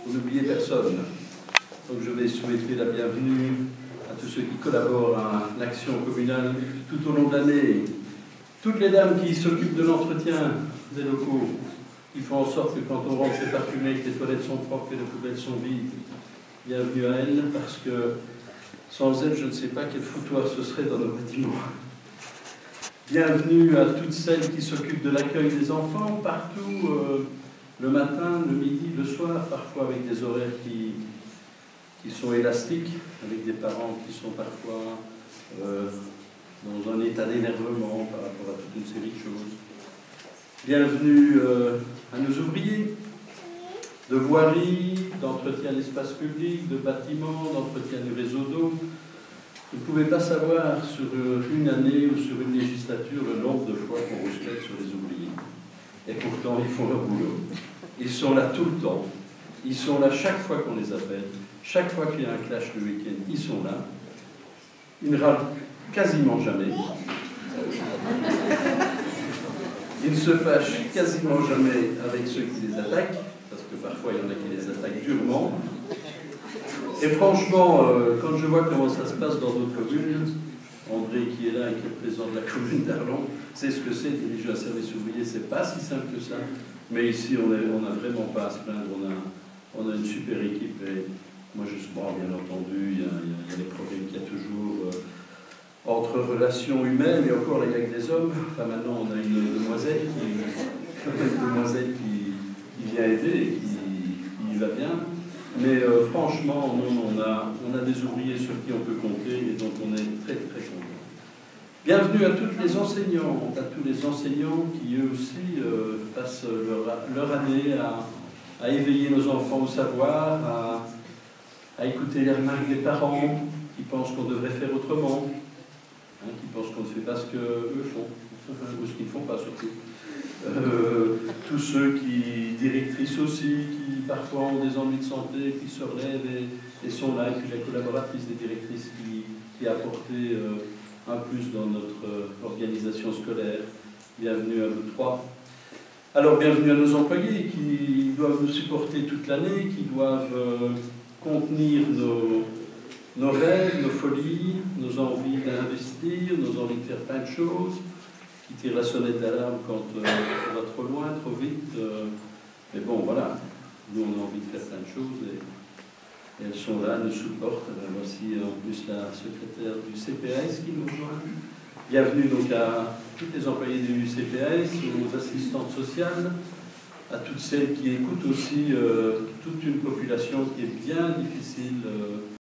Vous n'oubliez personne. Donc je vais souhaiter la bienvenue à tous ceux qui collaborent à l'action communale tout au long de l'année. Toutes les dames qui s'occupent de l'entretien des locaux, qui font en sorte que quand on rentre c'est parfumé, que les toilettes sont propres, que les poubelles sont vides. Bienvenue à elles, parce que sans elles, je ne sais pas quel foutoir ce serait dans nos bâtiments. Bienvenue à toutes celles qui s'occupent de l'accueil des enfants partout, le matin, le midi, le soir, parfois avec des horaires qui sont élastiques, avec des parents qui sont parfois dans un état d'énervement par rapport à toute une série de choses. Bienvenue à nos ouvriers de voirie, d'entretien d'espace public, de bâtiments, d'entretien du réseau d'eau. Vous ne pouvez pas savoir sur une année ou sur une législature le nombre de fois qu'on rouspète sur les ouvriers. Et pourtant, ils font leur boulot. Ils sont là tout le temps. Ils sont là chaque fois qu'on les appelle. Chaque fois qu'il y a un clash le week-end, ils sont là. Ils ne râlent quasiment jamais. Ils ne se fâchent quasiment jamais avec ceux qui les attaquent, parce que parfois il y en a qui les attaquent durement. Et franchement, quand je vois comment ça se passe dans d'autres communes, André qui est là et qui est le président de la commune d'Arlon, c'est ce que c'est diriger un service ouvrier, c'est pas si simple que ça. Mais ici, on n'a vraiment pas à se plaindre, on a une super équipe. Et moi, bien entendu, il y a les problèmes qu'il y a toujours entre relations humaines, et encore là, il y a que des hommes. Enfin, maintenant, on a une demoiselle qui vient aider et qui va bien. Mais franchement, on a des ouvriers sur qui on peut compter et donc on est très très content. Bienvenue à toutes les enseignantes, à tous les enseignants qui eux aussi passent leur année à éveiller nos enfants au savoir, à écouter les remarques des parents qui pensent qu'on devrait faire autrement, qui pensent qu'on ne fait pas ce qu'eux font, ou ce qu'ils ne font pas surtout. Tous ceux directrices aussi, qui parfois ont des ennuis de santé, qui se relèvent et sont là, et puis la collaboratrice des directrices qui a apporté un plus dans notre organisation scolaire. Bienvenue à vous trois. Alors bienvenue à nos employés qui doivent nous supporter toute l'année, qui doivent contenir nos rêves, nos folies, nos envies d'investir, nos envies de faire plein de choses, qui tirent la sonnette d'alarme quand on va trop loin, trop vite. Mais bon, voilà, nous on a envie de faire plein de choses et elles sont là, nous supportent. Voici en plus la secrétaire du CPAS qui nous rejoint. Bienvenue donc à tous les employés du CPAS, aux assistantes sociales, à toutes celles qui écoutent aussi toute une population qui est bien difficile